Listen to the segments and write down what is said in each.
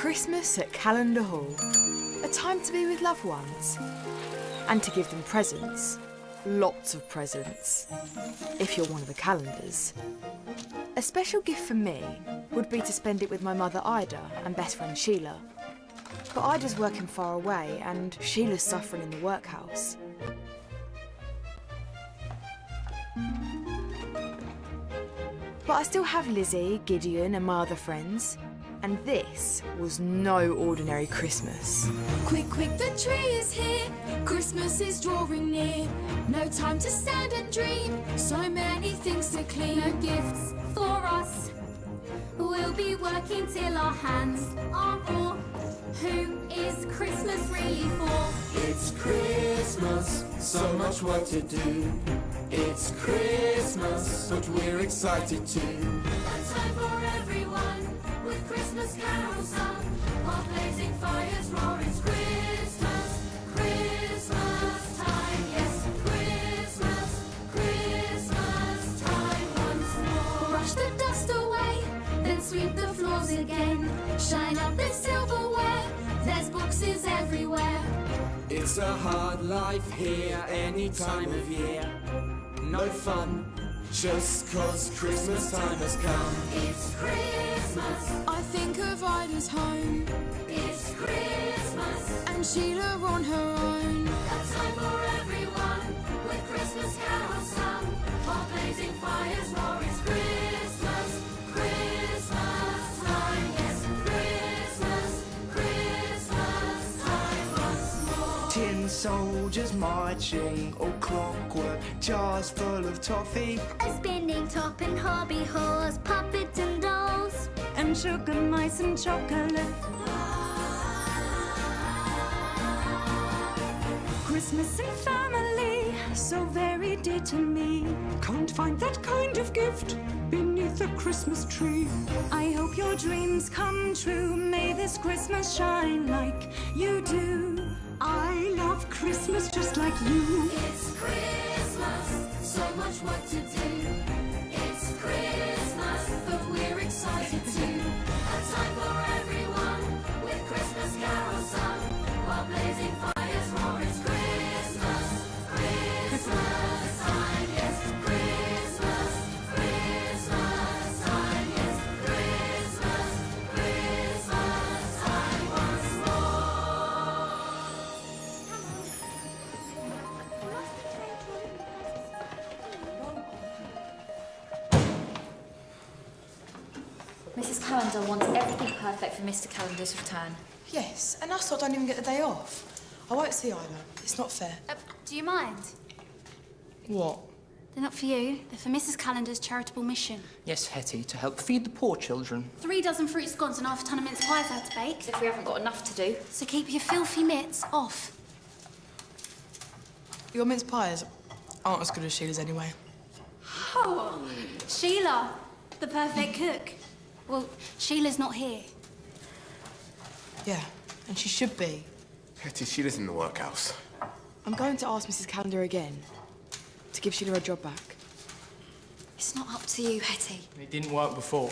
Christmas at Calendar Hall. A time to be with loved ones. And to give them presents. Lots of presents. If you're one of the calendars. A special gift for me would be to spend it with my mother Ida and best friend Sheila. But Ida's working far away and Sheila's suffering in the workhouse. But I still have Lizzie, Gideon and my other friends. And this was no ordinary Christmas. Quick, quick, the tree is here. Christmas is drawing near. No time to stand and dream. So many things to clean. No gifts for us. We'll be working till our hands are raw. Who is Christmas really for? It's Christmas, so much work to do. It's Christmas, but we're excited too. A time for everyone, with Christmas carols sung, while blazing fires roar. It's Christmas, Christmas time. Yes, Christmas time once more. Brush the dust away, then sweep the floors again. Shine up the silverware, there's boxes everywhere. It's a hard life here, any time of year. No fun, just 'cause Christmas time has come. It's Christmas, I think of Ida's home. it's Christmas, And Sheila on her own. a time for everyone, with Christmas carols sung, while blazing fires roar. It's Christmas, Christmas time. Yes, Christmas time once more. Tin soldiers marching, all clockwork, jars full of toffee. A spinning top and hobby horse, puppets and dolls. And sugar mice and chocolate. Christmas and family, so very dear to me. Can't find that kind of gift beneath a Christmas tree. I hope your dreams come true. May this Christmas shine like you do. I love Christmas just like you. It's Christmas, so much work to do. It's Christmas, but we're excited too. A time for everyone, with Christmas carols sung, while blazing fires roar. It's Christmas, Christmas time. Yes, Christmas time. Yes, Christmas time once more. Mrs. Calendar wants everything perfect for Mr. Calendar's return. Yes, and us lot don't even get the day off. I won't see either. It's not fair. Do you mind? What? They're not for you. They're for Mrs. Calendar's charitable mission. Yes, Hetty, to help feed the poor children. 3 dozen fruit scones and half a ton of mince pies I had to bake. If we haven't got enough to do. So keep your filthy mitts off. Your mince pies aren't as good as Sheila's anyway. Oh, Sheila, the perfect cook. Well, Sheila's not here. Yeah, and she should be. Hetty, she lives in the workhouse. I'm going to ask Mrs. Calendar again to give Sheila her job back. It's not up to you, Hetty. It didn't work before.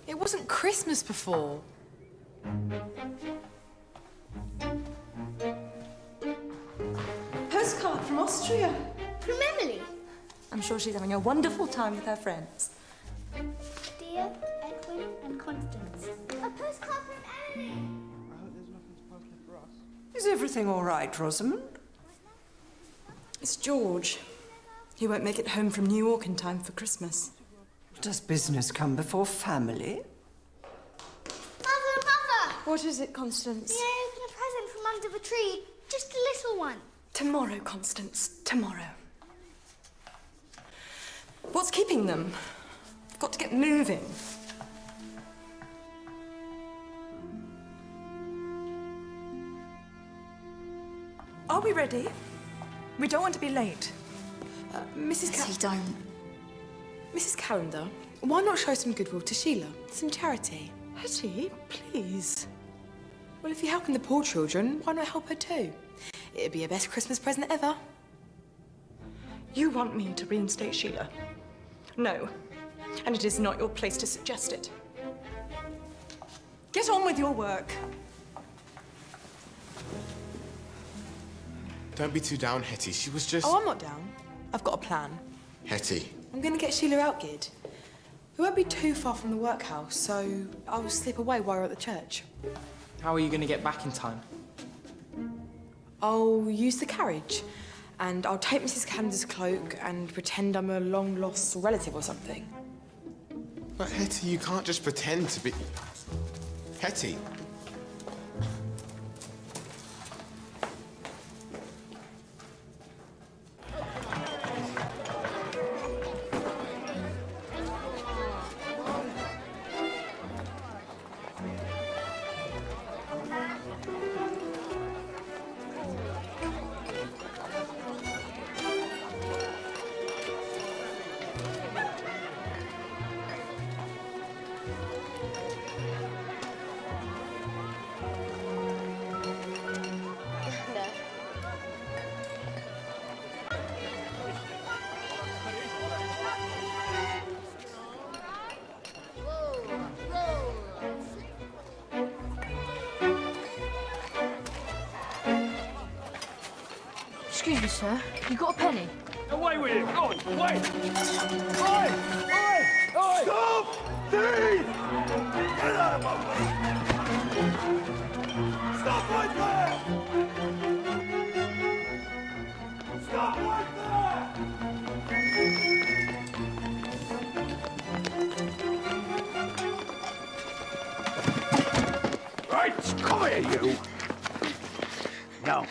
It wasn't Christmas before. Postcard from Austria. From Emily. I'm sure she's having a wonderful time with her friends. Dear Edwin and Constance. A postcard from Emily. Is everything all right, Rosamond? It's George. He won't make it home from New York in time for Christmas. Does business come before family? Mother! What is it, Constance? May I open a present from under the tree? Just a little one. Tomorrow, Constance. Tomorrow. What's keeping them? I've got to get moving. Are we ready? We don't want to be late. Mrs. Don't. Mrs. Calendar, why not show some goodwill to Sheila? Some charity. Hetty, please. Well, if you're helping the poor children, why not help her too? It'd be your best Christmas present ever. You want me to reinstate Sheila? No. And it is not your place to suggest it. Get on with your work. Don't be too down, Hetty. She was just... Oh, I'm not down. I've got a plan. Hetty. I'm going to get Sheila out, Gid. We won't be too far from the workhouse, so I'll slip away while we're at the church. How are you going to get back in time? I'll use the carriage, and I'll take Mrs. Calendar's cloak and pretend I'm a long-lost relative or something. But Hetty, you can't just pretend to be... Hetty. Excuse me, sir. You got a penny? Away with it! Go on, away! Oi! Oi! Oi! Stop! Thief! Get out of my way! Stop right there! Stop right there! Right, come here, you! Now,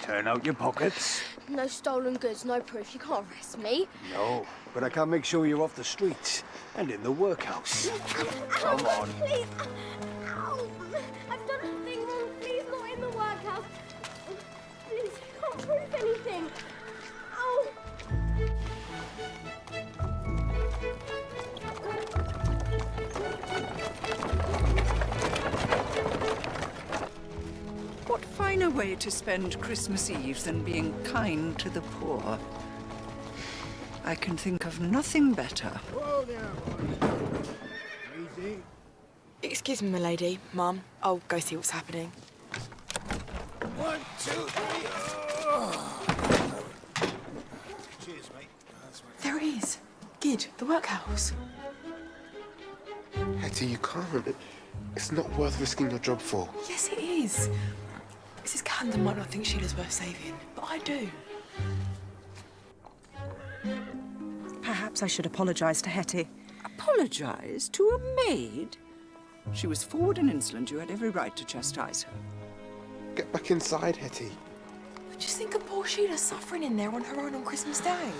turn out your pockets. No stolen goods, no proof. You can't arrest me. No, but I can make sure you're off the streets and in the workhouse. Come on. Please. Ow. I've done nothing wrong. Please, not in the workhouse. Please, I can't prove anything. Ow. What finer way to spend Christmas Eve than being kind to the poor? I can think of nothing better. Whoa there, easy. Excuse me, my lady. Mum, I'll go see what's happening. 1, 2, 3. Cheers, mate. There it is. Gid, the workhouse. Hetty, you can't. It's not worth risking your job for. Yes, it is. Mrs. Calendar might not think Sheila's worth saving, but I do. Perhaps I should apologise to Hetty. Apologise to a maid? She was forward and insolent. You had every right to chastise her. Get back inside, Hetty. Just think of poor Sheila suffering in there on her own on Christmas Day.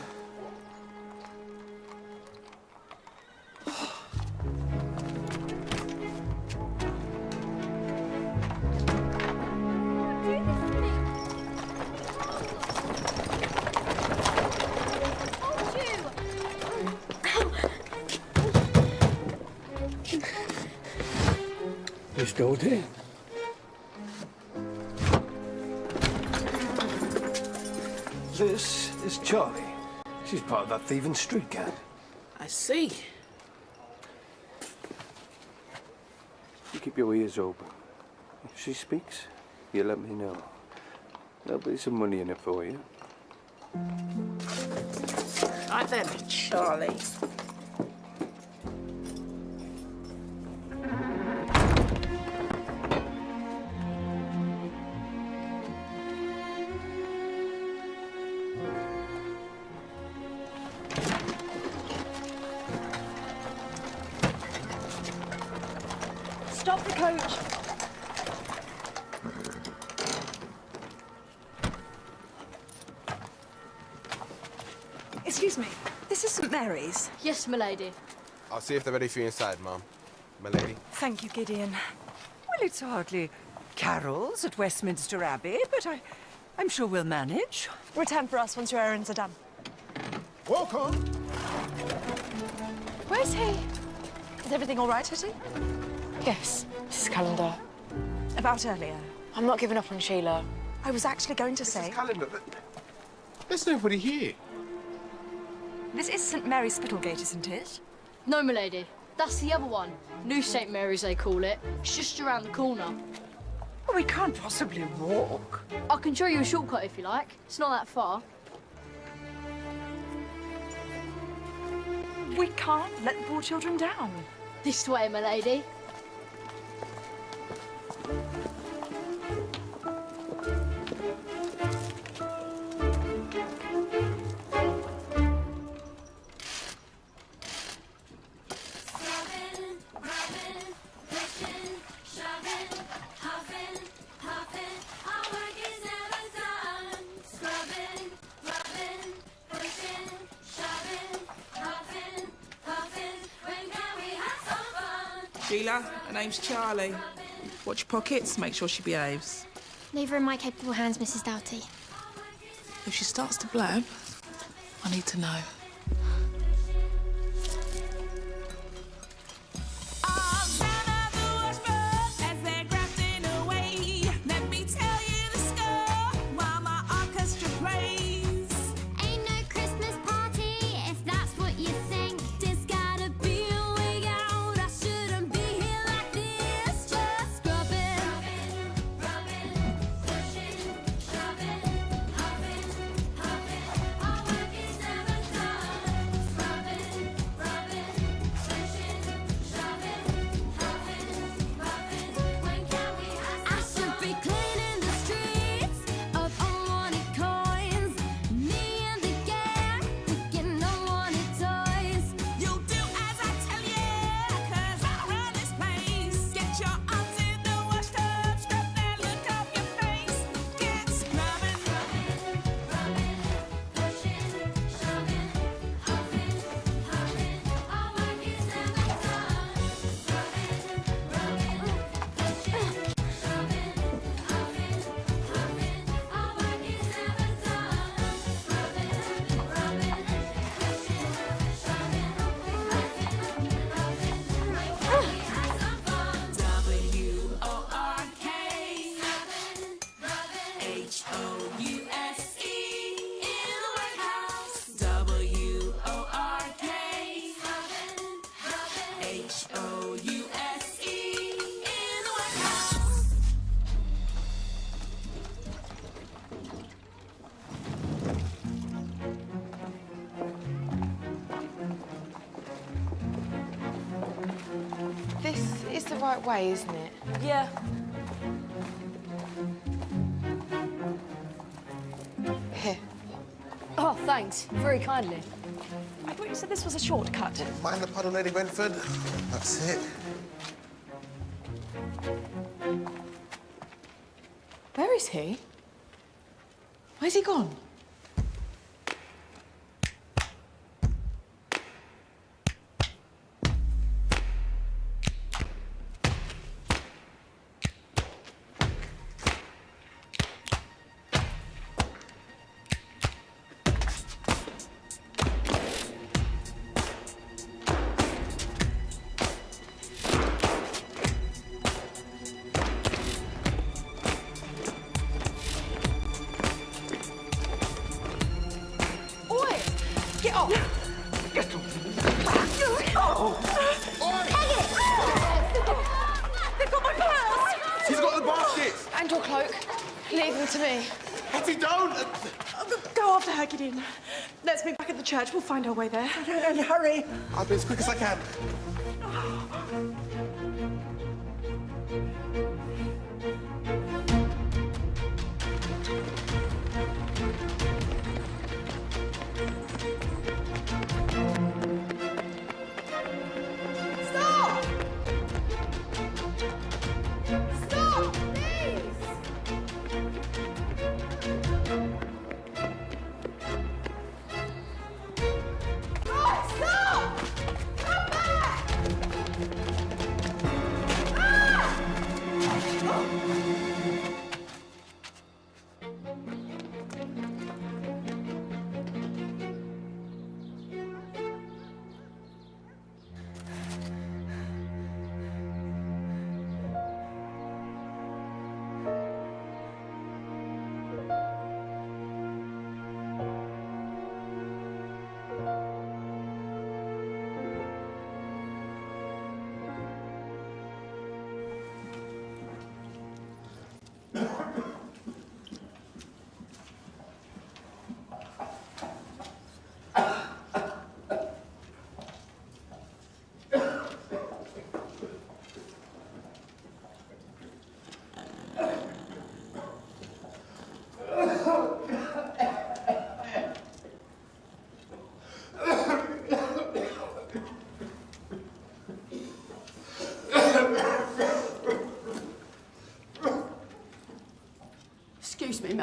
Miss Doty? This is Charlie. She's part of that thieving street gang. I see. You keep your ears open. If she speaks, you let me know. There'll be some money in it for you. Right then, Charlie. Stop the coach. Excuse me, this is St Mary's. Yes, m'lady. I'll see if they're ready for you inside, Mum. My lady. Thank you, Gideon. Well, it's hardly carols at Westminster Abbey, but I'm sure we'll manage. Return for us once your errands are done. Welcome. Where's he? Is everything all right, Hetty? Yes, Mrs. Calendar. About earlier. I'm not giving up on Sheila. I was actually going to say... Mrs. Calendar, there's nobody here. This is St Mary's Spitalgate, isn't it? No, m'lady. That's the other one. New St. Mary's, they call it. It's just around the corner. Well, we can't possibly walk. I can show you a shortcut if you like. It's not that far. We can't let the poor children down. This way, my lady. Sheila, her name's Charlie. Watch your pockets, make sure she behaves. Leave her in my capable hands, Mrs. Doughty. If she starts to blab, I need to know. This is the right way, isn't it? Yeah. Here. Oh, thanks. Very kindly. I thought you said this was a shortcut. Mind the puddle, Lady Wentford. That's it. Where is he? Where's he gone? Get off! Get off! They've got my purse! He's got the basket! And your cloak. Leave them to me. Hetty, don't! Go after her, Gideon. Let's meet back at the church. We'll find our way there. And hurry! I'll be as quick as I can.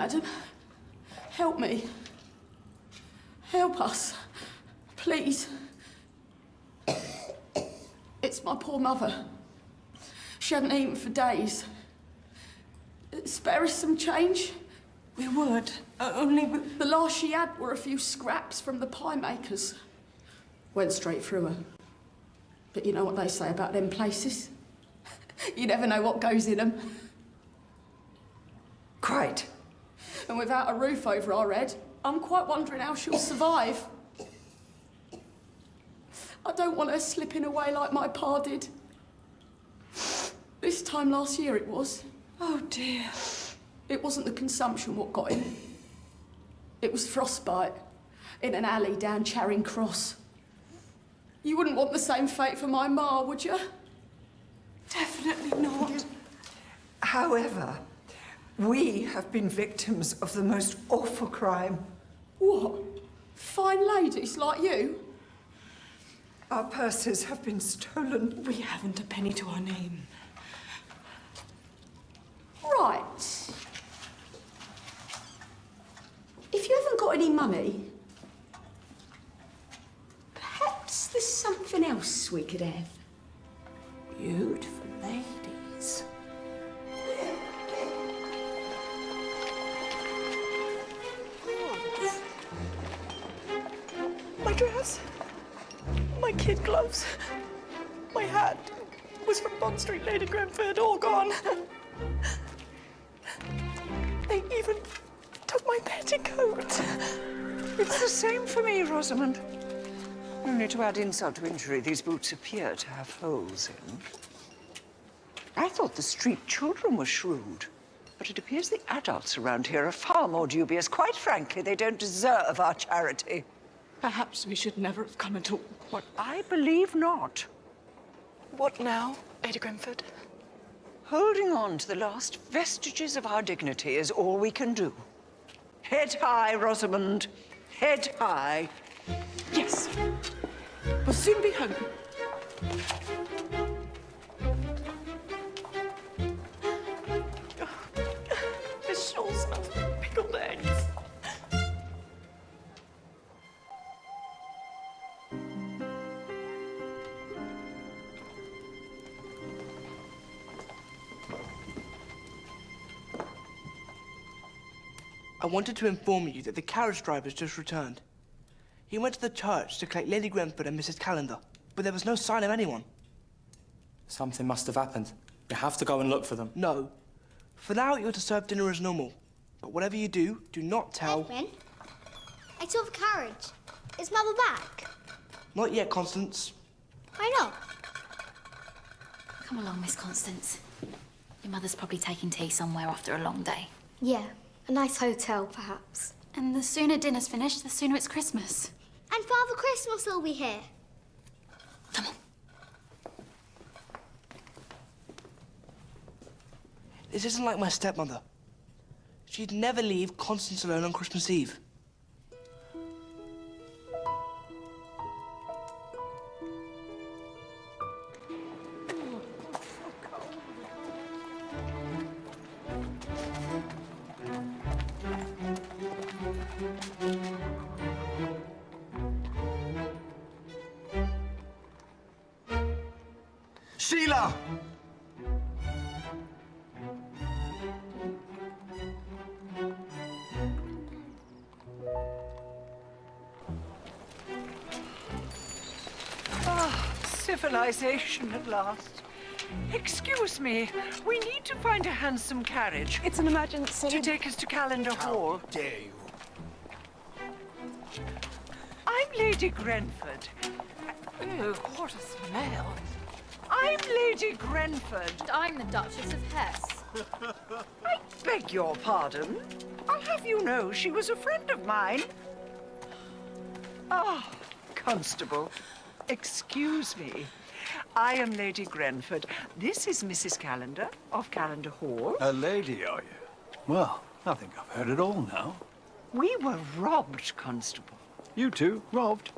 madam. Help me. Help us. Please. It's my poor mother. She hadn't eaten for days. Spare us some change? We would. Only the last she had were a few scraps from the pie makers. Went straight through her. But you know what they say about them places? You never know what goes in them. Quite. And without a roof over our head, I'm quite wondering how she'll survive. I don't want her slipping away like my pa did. This time last year it was. Oh dear. It wasn't the consumption what got him. It was frostbite in an alley down Charing Cross. You wouldn't want the same fate for my ma, would you? Definitely not. However, we have been victims of the most awful crime. What? Fine ladies like you? Our purses have been stolen. We haven't a penny to our name. Right. If you haven't got any money, perhaps there's something else we could have. Beautiful ladies. My dress, my kid gloves, my hat was from Bond Street, Lady Grenford, all gone. They even took my petticoat. It's the same for me, Rosamond. Only to add insult to injury, these boots appear to have holes in. I thought the street children were shrewd, but it appears the adults around here are far more dubious. Quite frankly, they don't deserve our charity. Perhaps we should never have come at all. What I believe not. What now, Lady Grenford? Holding on to the last vestiges of our dignity is all we can do. Head high, Rosamond. Head high. Yes. We'll soon be home. This shawl smells like pickled eggs. I wanted to inform you that the carriage driver's just returned. He went to the church to collect Lady Grenford and Mrs. Callender, but there was no sign of anyone. Something must have happened. We have to go and look for them. No. For now, you're to serve dinner as normal. But whatever you do not tell... Edwin, I saw the carriage. Is Mother back? Not yet, Constance. Why not? Come along, Miss Constance. Your mother's probably taking tea somewhere after a long day. Yeah, a nice hotel, perhaps. And the sooner dinner's finished, the sooner it's Christmas. And Father Christmas will be here. This isn't like my stepmother. She'd never leave Constance alone on Christmas Eve. Sheila! Civilization at last. Excuse me, we need to find a handsome carriage. It's an emergency. To take us to Callender Hall. How dare you? I'm Lady Grenford. Ew, what a smell. I'm Lady Grenford. And I'm the Duchess of Hesse. I beg your pardon. I'll have you know she was a friend of mine. Ah, Constable, excuse me. I am Lady Grenford. This is Mrs. Callender of Callender Hall. A lady, are you? Well, I think I've heard it all now. We were robbed, Constable. You two? Robbed?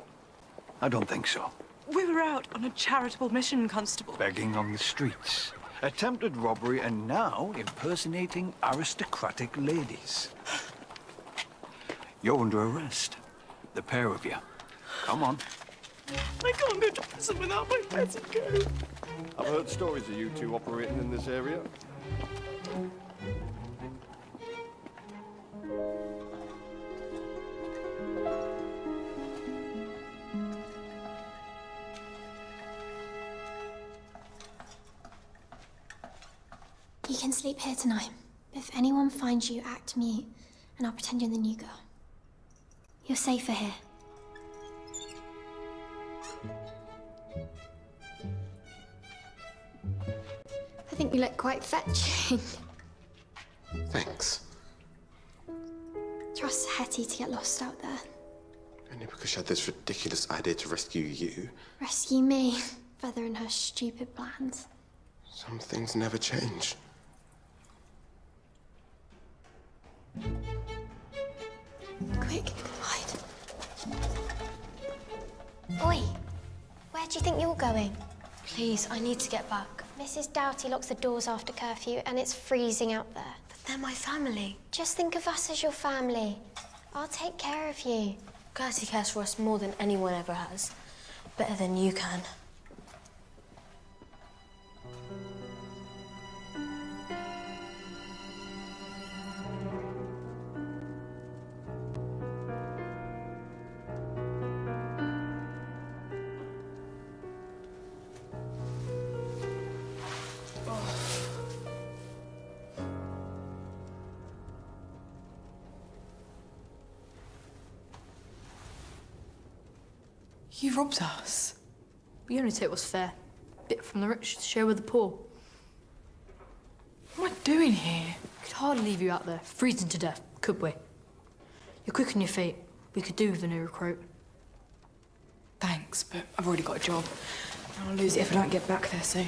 I don't think so. We were out on a charitable mission, Constable. Begging on the streets. attempted robbery, and now impersonating aristocratic ladies. You're under arrest, the pair of you. Come on. I can't go to prison without my petticoat. I've heard stories of you two operating in this area. You can sleep here tonight. If anyone finds you, act mute, and I'll pretend you're the new girl. You're safer here. I think you look quite fetching. Thanks. Trust Hetty to get lost out there. Only because she had this ridiculous idea to rescue you. Rescue me, Feather and her stupid plans. Some things never change. Quick, hide. Oi, where do you think you're going? Please, I need to get back. Mrs. Doughty locks the doors after curfew and it's freezing out there. But they're my family. Just think of us as your family. I'll take care of you. Gertie cares for us more than anyone ever has. Better than you can. You robbed us. We only take what's fair. Bit from the rich to share with the poor. What am I doing here? Could hardly leave you out there, freezing to death, could we? You're quick on your feet. We could do with a new recruit. Thanks, but I've already got a job. I'll lose it if I don't get back there soon.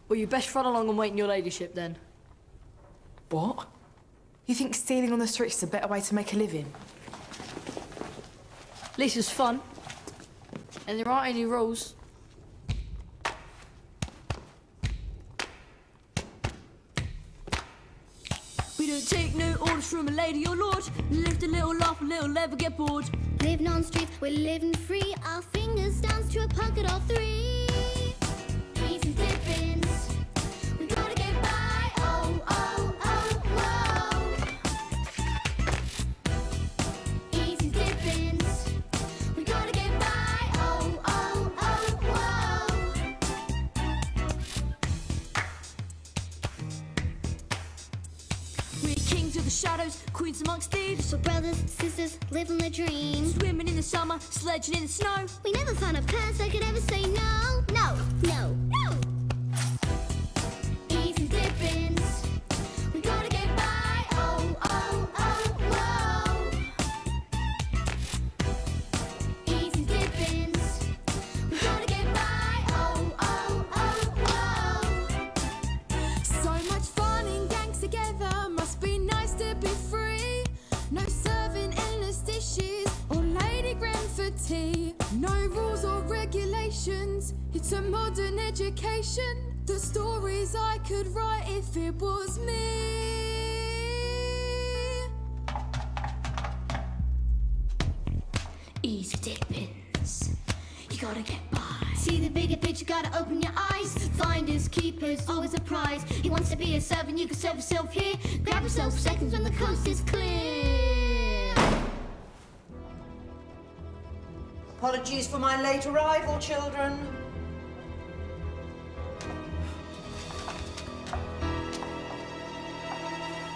Well, you best run along and wait in your ladyship, then. What? You think stealing on the streets is a better way to make a living? At least it's fun. And there aren't any rules. We don't take no orders from a lady or lord. Lift a little, laugh a little, never get bored. Living on streets, we're living free. Our fingers dance to a pocket or three. Easy dippings, we gotta get by. Oh, oh, oh, whoa. Easy dippings, we gotta get by. Oh, oh, oh, whoa. We're kings of the shadows, queens amongst thieves. So brothers, sisters, living the dream. Swimming in the summer, sledging in the snow. We never found a past that could ever say no. No, no, no. Easy dippings, we gotta get by. Oh, oh, oh, whoa. Easy dippings, we gotta get by. Oh, oh, oh, whoa. So much fun in gangs together, must be nice to be free. No serving endless dishes or Lady Grenford tea. No rules or regulations, it's a modern education. The stories I could write if it was me. Easy dippings, you gotta get by. See the bigger picture, gotta open your eyes. Finders, keepers, always a prize. He wants to be a servant, you can serve yourself here. Grab yourself seconds when the coast is clear. Apologies for my late arrival, children.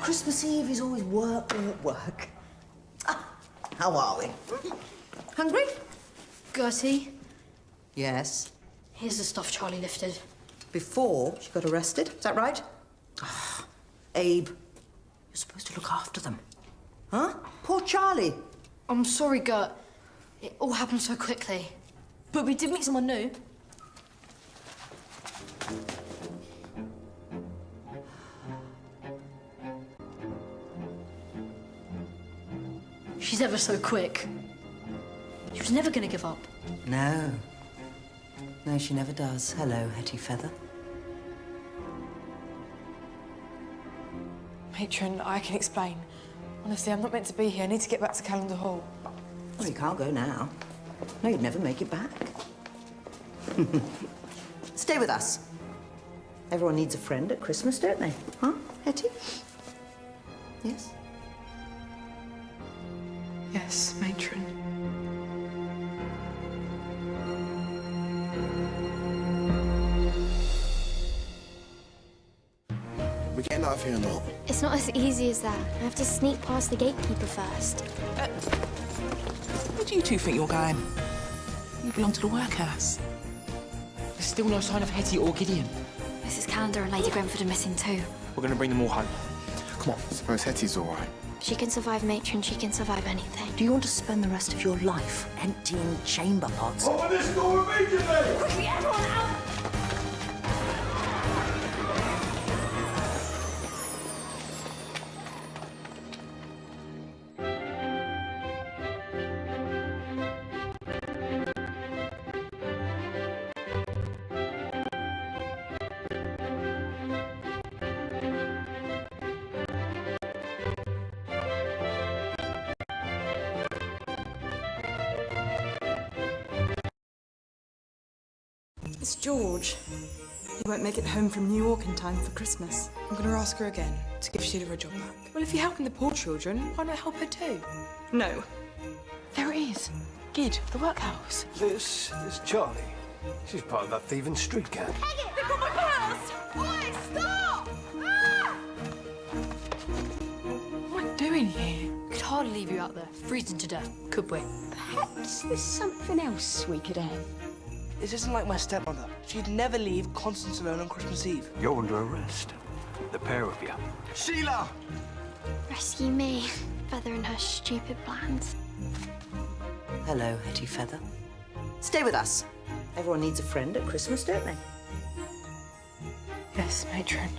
Christmas Eve is always work, work, work. Ah, how are we? Hungry? Gertie, Yes. here's the stuff Charlie lifted. Before she got arrested, is that right? Ah, Abe, you're supposed to look after them. Huh? Poor Charlie. I'm sorry, Gert. It all happened so quickly. But we did meet someone new. She's ever so quick. She was never gonna give up. No. No, she never does. Hello, Hetty Feather. Matron, I can explain. Honestly, I'm not meant to be here. I need to get back to Calendar Hall. Well, you can't go now. No, you'd never make it back. Stay with us. Everyone needs a friend at Christmas, don't they? Huh, Hetty? Yes? Yes, Matron. We're getting out of here or not? It's not as easy as that. I have to sneak past the gatekeeper first. Where do you two think you're going? You belong to the workhouse. There's still no sign of Hetty or Gideon. Mrs. Calendar and Lady Grenford are missing too. We're going to bring them all home. Come on, suppose Hetty's all right. She can survive, Matron. She can survive anything. Do you want to spend the rest of your life emptying chamber pots? Open this door immediately! Quickly, everyone out! It's George. He won't make it home from New York in time for Christmas. I'm going to ask her again to give Sheila a job back. Well, if you're helping the poor children, why not help her too? No. There it is. Gid, the workhouse. This is Charlie. She's part of that thieving street gang. They got my purse! Oi, stop! Ah! What am I doing here? We could hardly leave you out there, freezing to death, could we? Perhaps there's something else we could have. This isn't like my stepmother. She'd never leave Constance alone on Christmas Eve. You're under arrest. The pair of you. Sheila! Rescue me. Feather and her stupid plans. Hello, Hetty Feather. Stay with us. Everyone needs a friend at Christmas, don't they? Yes, Matron.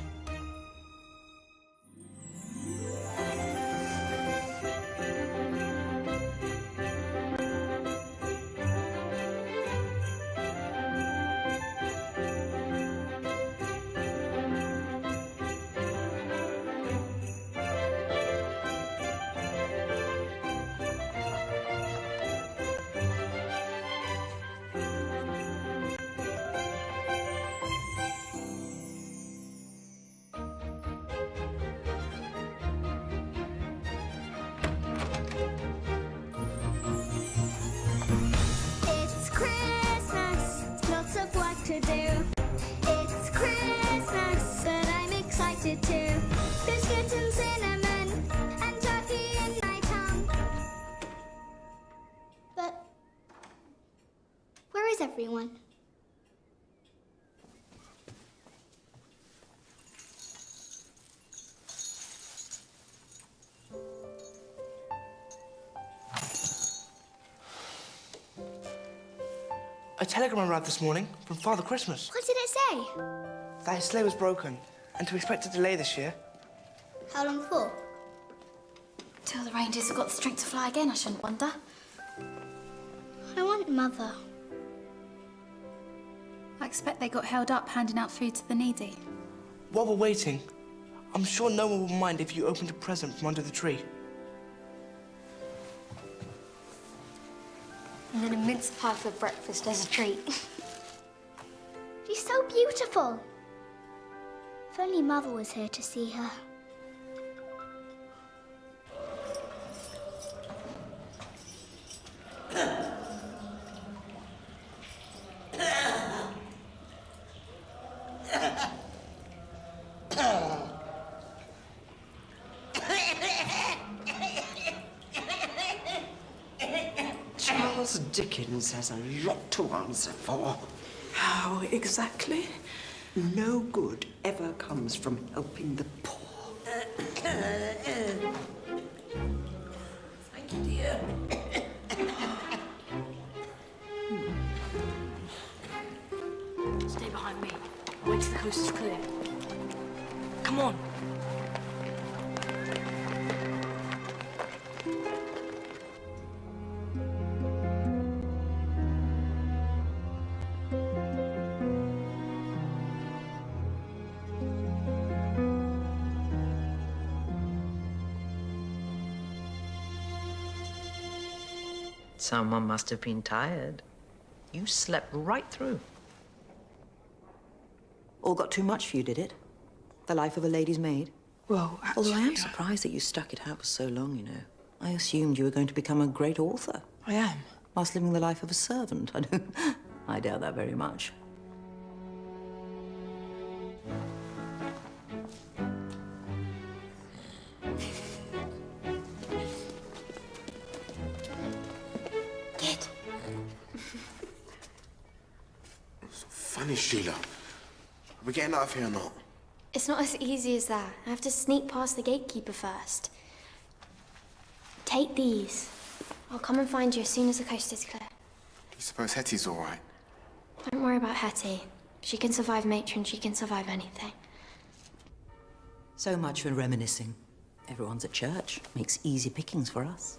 It's Christmas, lots of work to do. It's Christmas, but I'm excited too. Biscuits and cinnamon, and turkey in my tongue. But where is everyone? A telegram arrived this morning from Father Christmas. What did it say? That his sleigh was broken and to expect a delay this year. How long for? Till the reindeers have got the strength to fly again, I shouldn't wonder. I want Mother. I expect they got held up handing out food to the needy. While we're waiting, I'm sure no one will mind if you opened a present from under the tree. And then a mince pie for breakfast as a treat. She's so beautiful. If only Mother was here to see her. Charles Dickens has a lot to answer for. How exactly? No good ever comes from helping the poor. Thank you, dear. Stay behind me. Wait till the coast is clear. Come on. Someone must have been tired. You slept right through. All got too much for you, did it? The life of a lady's maid? Well, actually... Although I am surprised that you stuck it out for so long, you know. I assumed you were going to become a great author. I am. Whilst living the life of a servant. I doubt that very much. Kid. Funny, Sheila. Are we getting out of here or not? It's not as easy as that. I have to sneak past the gatekeeper first. Take these. I'll come and find you as soon as the coast is clear. Do you suppose Hetty's all right? Don't worry about Hetty. She can survive matron, she can survive anything. So much for reminiscing. Everyone's at church. Makes easy pickings for us.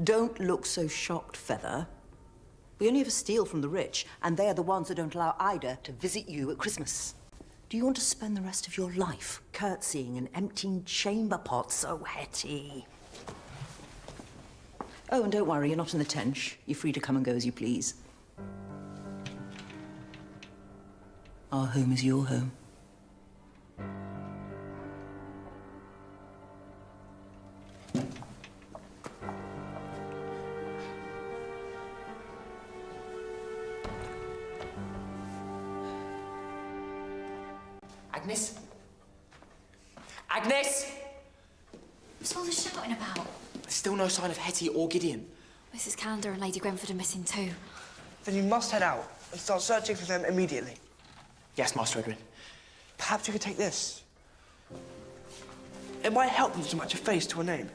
Don't look so shocked, Feather. We only ever steal from the rich, and they are the ones that don't allow Ida to visit you at Christmas. Do you want to spend the rest of your life curtsying and emptying chamber pots? Oh, Hetty. Oh, and don't worry, you're not in the tench. You're free to come and go as you please. Our home is your home. Agnes? Agnes! What's all the shouting about? There's still no sign of Hetty or Gideon. Mrs. Calendar and Lady Grenford are missing too. Then you must head out and start searching for them immediately. Yes, Master Edwin. Perhaps you could take this. It might help them to match a face to a name.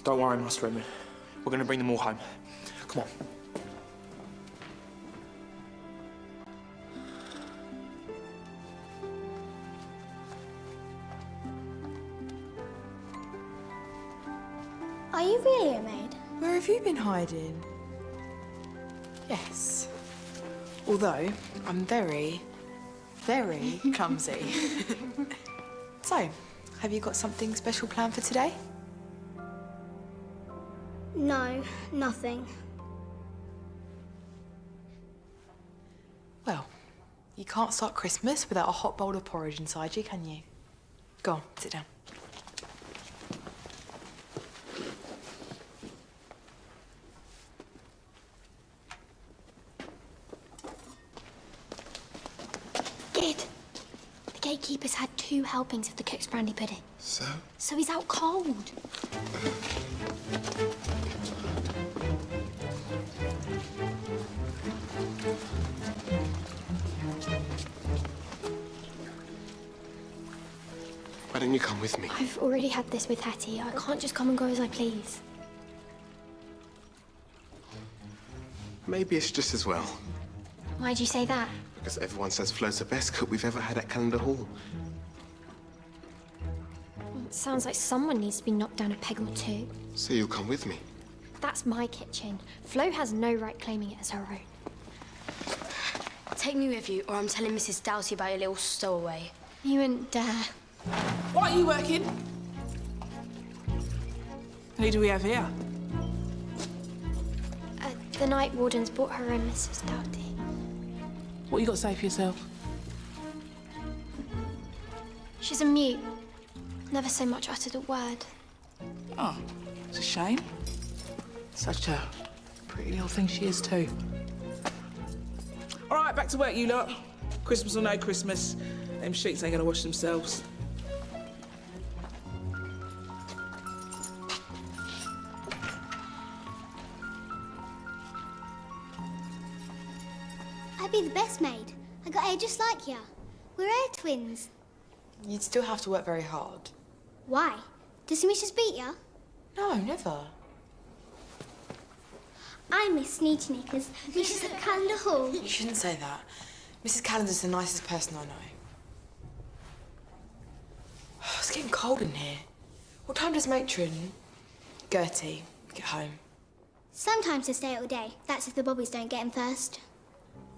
Don't worry, Master Edwin. We're going to bring them all home. Come on. Are you really a maid? Where have you been hiding? Yes. Although, I'm very, very clumsy. So, have you got something special planned for today? No, nothing. Well, you can't start Christmas without a hot bowl of porridge inside you, can you? Go on, sit down. Kid, the gatekeeper's had 2 helpings of the cook's brandy pudding. So? So he's out cold. Why don't you come with me? I've already had this with Hetty. I can't just come and go as I please. Maybe it's just as well. Why'd you say that? Because everyone says Flo's the best cook we've ever had at Calendar Hall. It sounds like someone needs to be knocked down a peg or 2. So you'll come with me? That's my kitchen. Flo has no right claiming it as her own. Take me with you, or I'm telling Mrs. Doughty about your little stowaway. You wouldn't dare. What are you working? Who do we have here? The night warden's brought her in, Mrs. Doughty. What you got to say for yourself? She's a mute. Never so much uttered a word. Oh, it's a shame. Such a pretty little thing she is, too. All right, back to work, you lot. Christmas or no Christmas, them sheets ain't gonna wash themselves. I'd be the best maid. I got hair just like ya. We're hair twins. You'd still have to work very hard. Why? Does the missus beat ya? No, never. I'm Miss Sneezy Knickers, Mrs. at Calendar Hall. You shouldn't say that. Mrs. Calendar's the nicest person I know. It's getting cold in here. What time does matron, Gertie, get home? Sometimes they stay all day. That's if the bobbies don't get him first.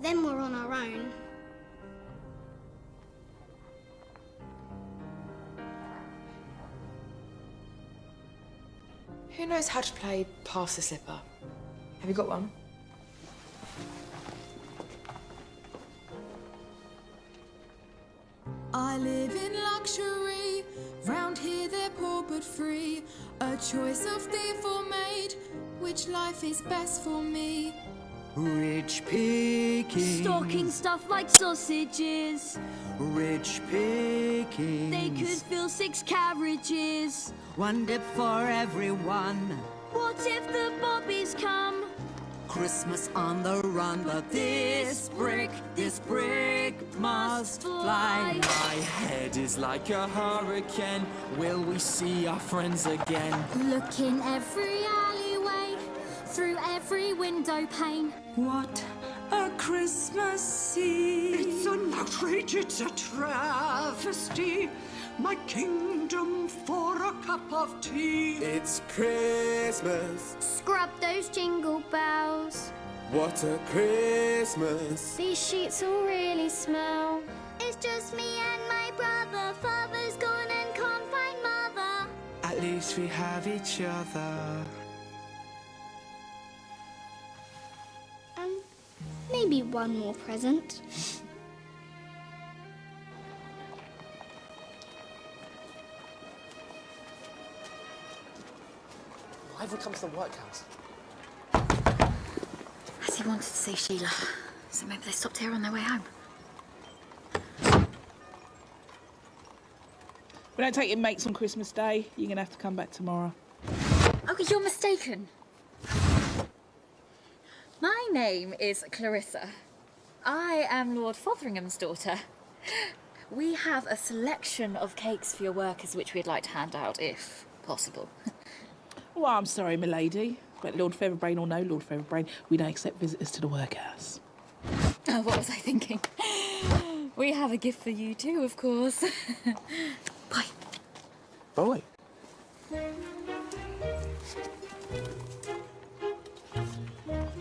Then we're on our own. Who knows how to play Pass the Slipper? Have you got one? I live in luxury, round here they're poor but free. A choice of thief or maid, which life is best for me? Rich pickings. Stocking stuff like sausages. Rich pickings. They could fill 6 carriages. One dip for everyone. What if the bobbies come? Christmas on the run, but this brick must fly. My head is like a hurricane. Will we see our friends again? Look in every alleyway, through every window pane. What a Christmas Eve! It's an outrage, it's a travesty. My kingdom for a cup of tea. It's Christmas. Scrub those jingle bells. What a Christmas. These sheets all really smell. It's just me and my brother. Father's gone and can't find mother. At least we have each other. Maybe one more present. Why have we come to the workhouse? Hetty wanted to see Sheila, so maybe they stopped here on their way home. We don't take your mates on Christmas Day. You're gonna have to come back tomorrow. Oh, you're mistaken. My name is Clarissa. I am Lord Fotheringham's daughter. We have a selection of cakes for your workers which we'd like to hand out, if possible. Well, I'm sorry, milady, but Lord Featherbrain or no Lord Featherbrain, we don't accept visitors to the workhouse. Oh, what was I thinking? We have a gift for you too, of course. Bye. Bye.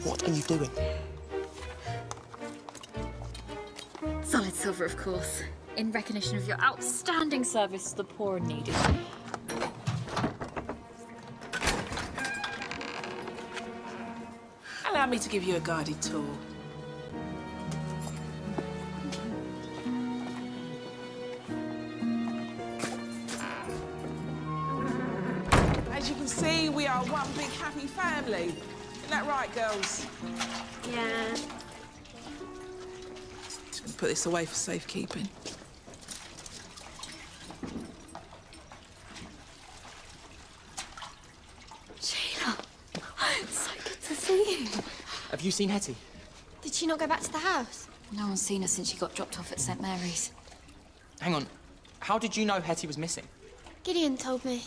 What are you doing? Solid silver, of course, in recognition of your outstanding service to the poor and needy. Allow me to give you a guided tour. As you can see, we are one big happy family. Isn't that right, girls? Yeah. Just gonna put this away for safekeeping. Sheila, it's so good to see you. Have you seen Hetty? Did she not go back to the house? No one's seen her since she got dropped off at St Mary's. Hang on. How did you know Hetty was missing? Gideon told me.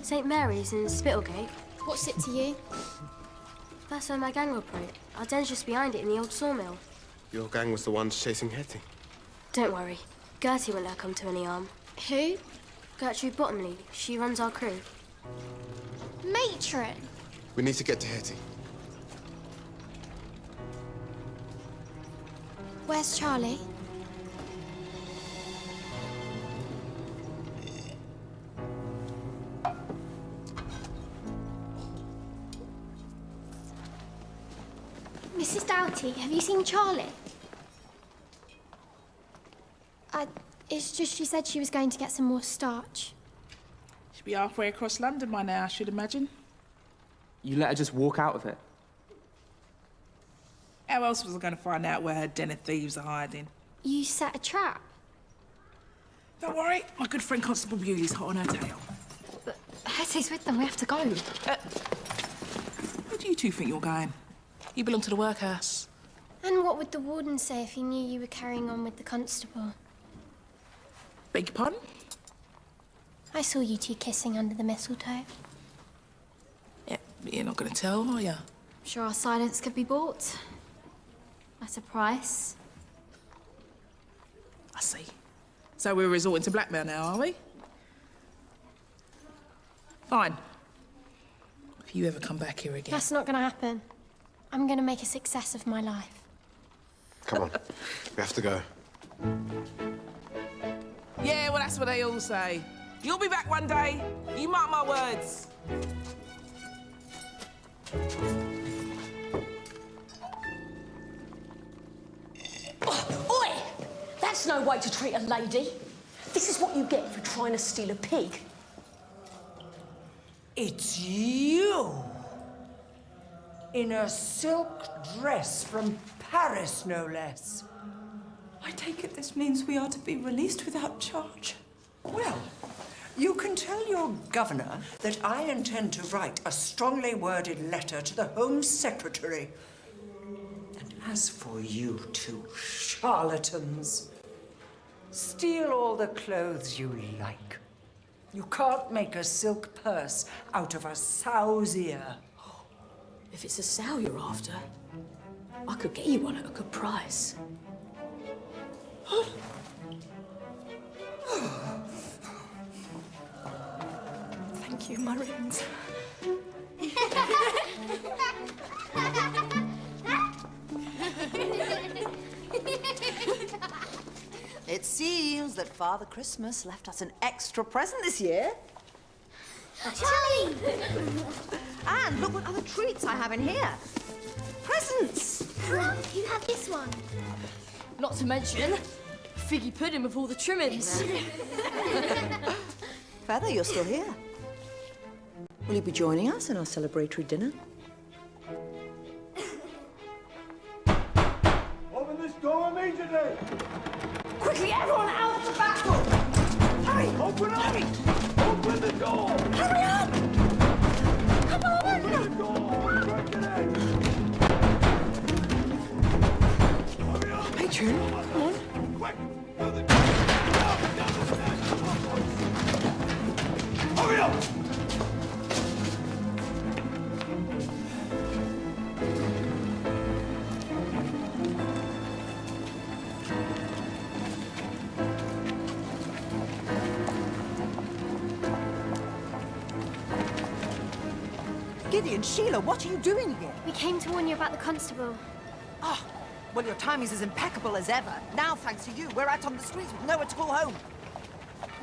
St Mary's in Spittlegate. What's it to you? That's where my gang operate. Our den's just behind it in the old sawmill. Your gang was the ones chasing Hetty. Don't worry. Gertie won't let her come to any harm. Who? Gertrude Bottomley. She runs our crew. Matron! We need to get to Hetty. Where's Charlie? Mrs. Doughty, have you seen Charlie? It's just she said she was going to get some more starch. She'll be halfway across London by now, I should imagine. You let her just walk out of it? How else was I going to find out where her den of thieves are hiding? You set a trap. Don't worry, my good friend Constable Bewley's hot on her tail. But Hetty's with them, we have to go. Where do you two think you're going? You belong to the workhouse. And what would the warden say if he knew you were carrying on with the constable? Beg your pardon? I saw you two kissing under the mistletoe. Yeah, but you're not going to tell, are you? I'm sure our silence could be bought. At a price. I see. So we're resorting to blackmail now, are we? Fine. If you ever come back here again. That's not gonna happen. I'm gonna make a success of my life. Come on, we have to go. Yeah, well, that's what they all say. You'll be back one day. You mark my words. Oi! That's no way to treat a lady. This is what you get for trying to steal a pig. It's you! In a silk dress from Paris, no less. I take it this means we are to be released without charge. Well, you can tell your governor that I intend to write a strongly worded letter to the Home Secretary. And as for you two charlatans, steal all the clothes you like. You can't make a silk purse out of a sow's ear. If it's a sow you're after, I could get you one at a good price. Thank you, my rings. It seems that Father Christmas left us an extra present this year. Charlie! And look what other treats I have in here. Presents! You have this one. Not to mention figgy pudding with all the trimmings. Feather, you're still here. Will you be joining us in our celebratory dinner? Open this door immediately! Quickly, everyone out the back door! Hurry! Open up! Hurry! Open the door! Hurry up! Come on! Open the door! Break it in! Hurry up! Patron, come on. Quick! Through the door! Down the stairs! Hurry up! Gideon, Sheila, what are you doing here? We came to warn you about the constable. Oh, well, your timing is as impeccable as ever. Now, thanks to you, we're out on the streets with nowhere to call home.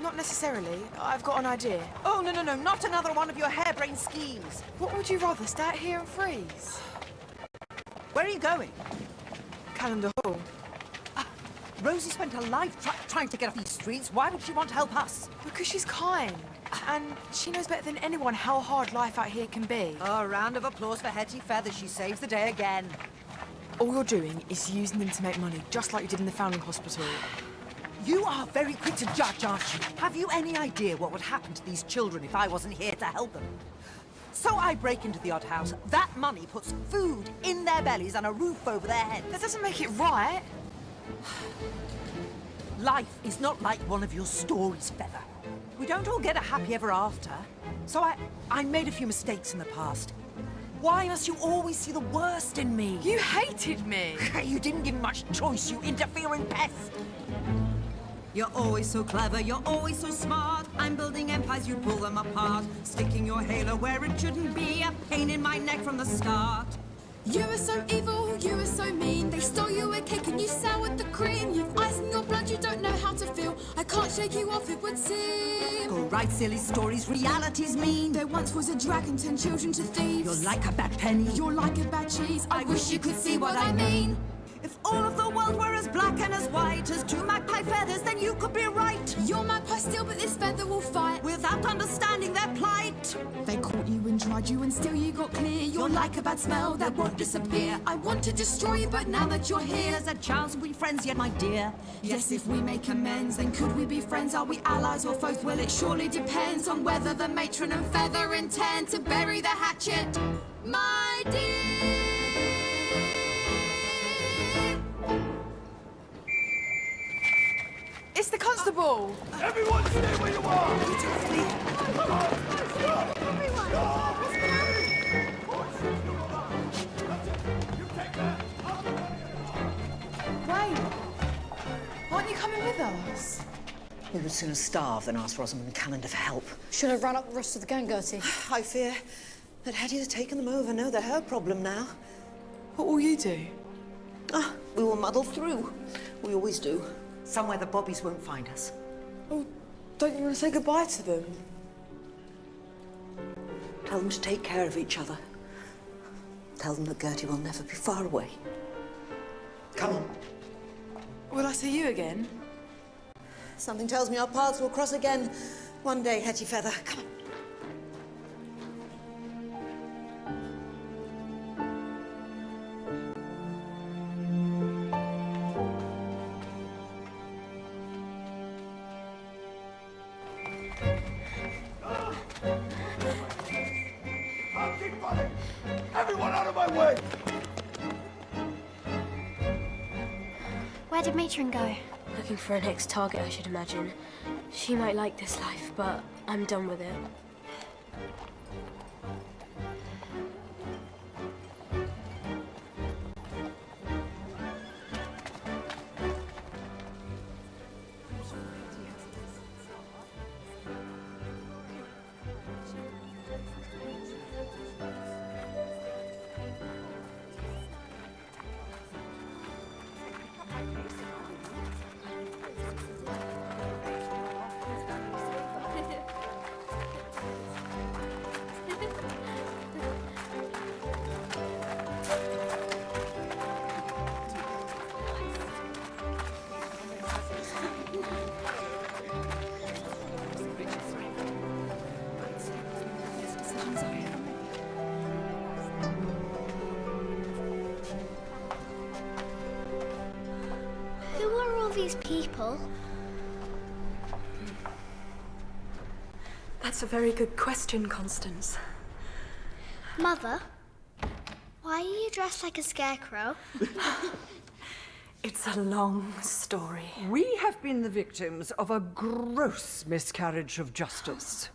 Not necessarily. I've got an idea. Oh, no, not another one of your harebrained schemes. What would you rather, stay out here and freeze? Where are you going? Calendar Hall. Rosie spent her life trying to get off these streets. Why would she want to help us? Because she's kind. And she knows better than anyone how hard life out here can be. A round of applause for Hetty Feather. She saves the day again. All you're doing is using them to make money, just like you did in the foundling hospital. You are very quick to judge, aren't you? Have you any idea what would happen to these children if I wasn't here to help them? So I break into the odd house. That money puts food in their bellies and a roof over their heads. That doesn't make it right. Life is not like one of your stories, Feather. We don't all get a happy ever after. So I made a few mistakes in the past. Why must you always see the worst in me? You hated me. You didn't give me much choice, you interfering pest. You're always so clever, you're always so smart. I'm building empires, you pull them apart. Sticking your halo where it shouldn't be. A pain in my neck from the start. You are so evil, you are so mean. They stole you a cake and you soured the cream. You've ice in your blood, you don't know how to feel. I can't shake you off, it would seem. Go write silly stories, reality's mean. There once was a dragon, turned children to thieves. You're like a bad penny. You're like a bad cheese. I wish you could see what I mean. If all of the world were as black and as white as two magpie feathers, then you could be right. You're magpie still, but this feather will fight. Without understanding their plight. They caught you and tried you and still you got clear. You're like a bad smell that won't disappear. I want to destroy you, but now that you're here, there's a chance we'll be friends yet, my dear. Yes, if we make amends, then could we be friends? Are we allies or foes? Well, it surely depends on whether the matron and feather intend to bury the hatchet, my dear. It's the constable! Everyone stay where you are! Wait! Aren't you coming with us? We would sooner starve than ask Rosamund Calendar for help. Should have run up the rest of the gang, Gertie. I fear that Hetty has taken them over. No, they're her problem now. What will you do? Ah, we will muddle through. We always do. Somewhere the Bobbies won't find us. Oh, don't you want to say goodbye to them? Tell them to take care of each other. Tell them that Gertie will never be far away. Come on. Will I see you again? Something tells me our paths will cross again one day, Hetty Feather. Come on. Everyone out of my way! Where did Matron go? Looking for an ex-target, I should imagine. She might like this life, but I'm done with it. Who are all these people? That's a very good question, Constance. Mother, why are you dressed like a scarecrow? It's a long story. We have been the victims of a gross miscarriage of justice.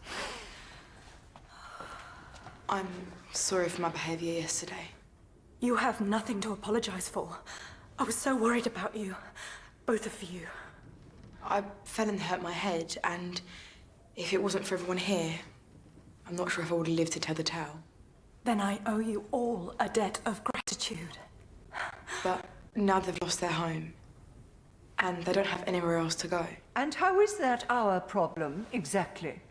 I'm sorry for my behaviour yesterday. You have nothing to apologize for. I was so worried about you. Both of you. I fell and hurt my head, and if it wasn't for everyone here, I'm not sure if I would have lived to tell the tale. Then I owe you all a debt of gratitude. But now they've lost their home, and they don't have anywhere else to go. And how is that our problem, exactly?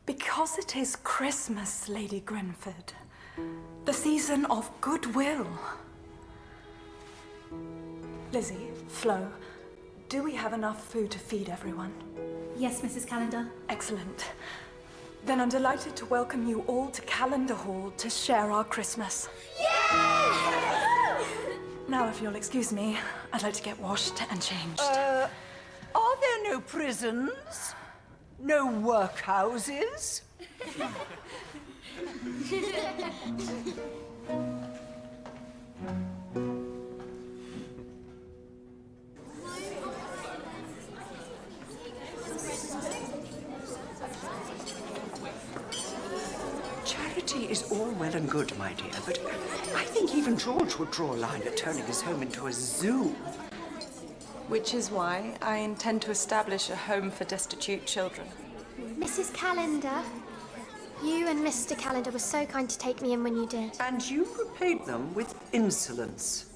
Because it is Christmas, Lady Grenford. The season of goodwill. Lizzie, Flo, do we have enough food to feed everyone? Yes, Mrs. Calendar. Excellent. Then I'm delighted to welcome you all to Calendar Hall to share our Christmas. Now, if you'll excuse me, I'd like to get washed and changed. Are there no prisons? No workhouses? Charity is all well and good, my dear, but I think even George would draw a line at turning his home into a zoo. Which is why I intend to establish a home for destitute children. Mrs. Calendar, you and Mr. Calendar were so kind to take me in when you did. And you repaid them with insolence.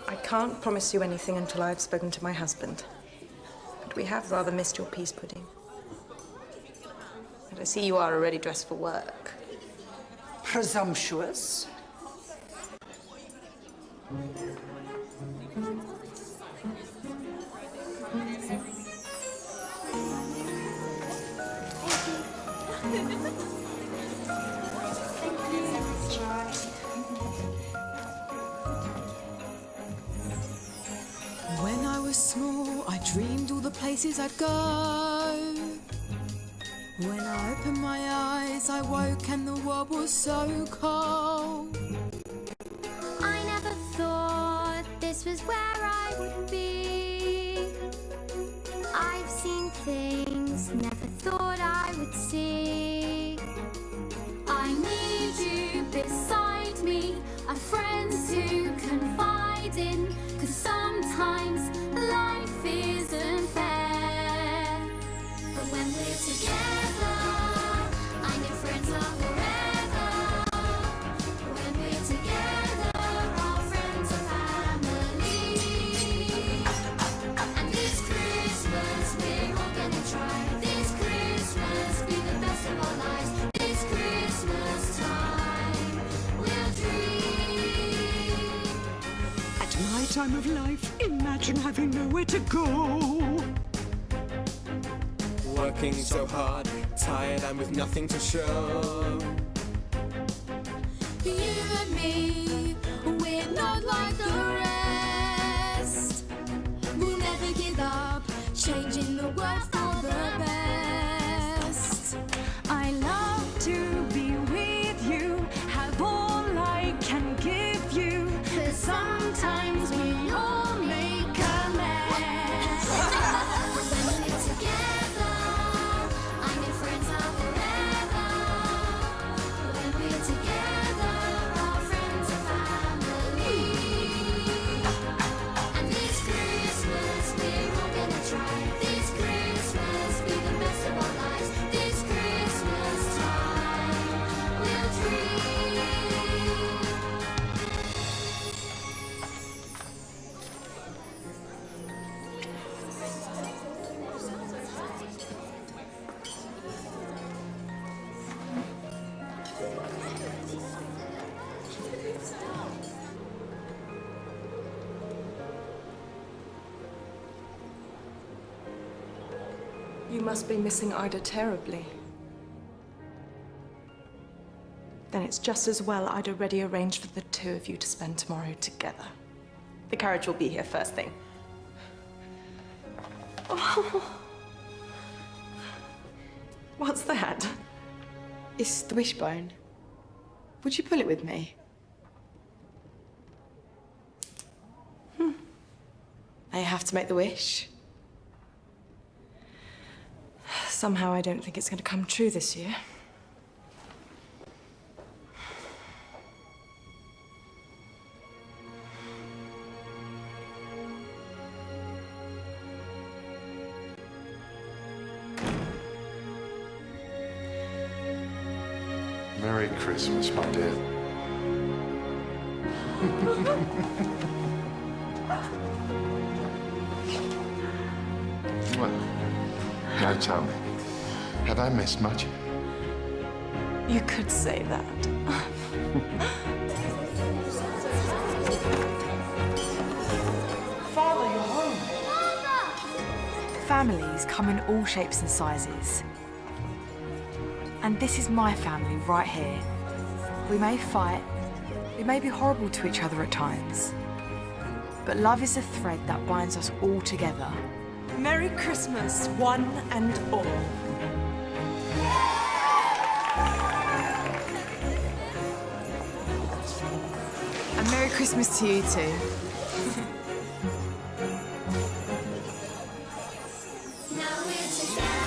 I can't promise you anything until I've spoken to my husband. But we have rather missed your peas pudding. And I see you are already dressed for work. Presumptuous. When I was small, I dreamed all the places I'd go. When I opened my eyes, I woke and the world was so cold. I never thought this was where I would be. I've seen things never thought I would see. I need you beside me, a friend to confide in, 'cause sometimes life isn't fair. time of life. Imagine having nowhere to go. Working so hard, tired and with nothing to show. You and me, we're not like the rest. We'll never give up, changing the world for the best. I love to be with you, have all I can give you. But sometimes we all make a mess. When we're together, I know friends are forever. When we're together, our friends are family. And this Christmas, we're all gonna try. This Christmas, be the best of our lives. This Christmas time, we'll dream. You must be missing Ida terribly. Then it's just as well I'd already arranged for the two of you to spend tomorrow together. The carriage will be here first thing. Oh. What's that? It's the wishbone. Would you pull it with me? I have to make the wish. Somehow I don't think it's going to come true this year. Merry Christmas, my dear. Well, now tell me, have I missed much? You could say that. Father, you're home. Families come in all shapes and sizes. And this is my family right here. We may fight, we may be horrible to each other at times, but love is a thread that binds us all together. Merry Christmas, one and all. And Merry Christmas to you too. Now we're together.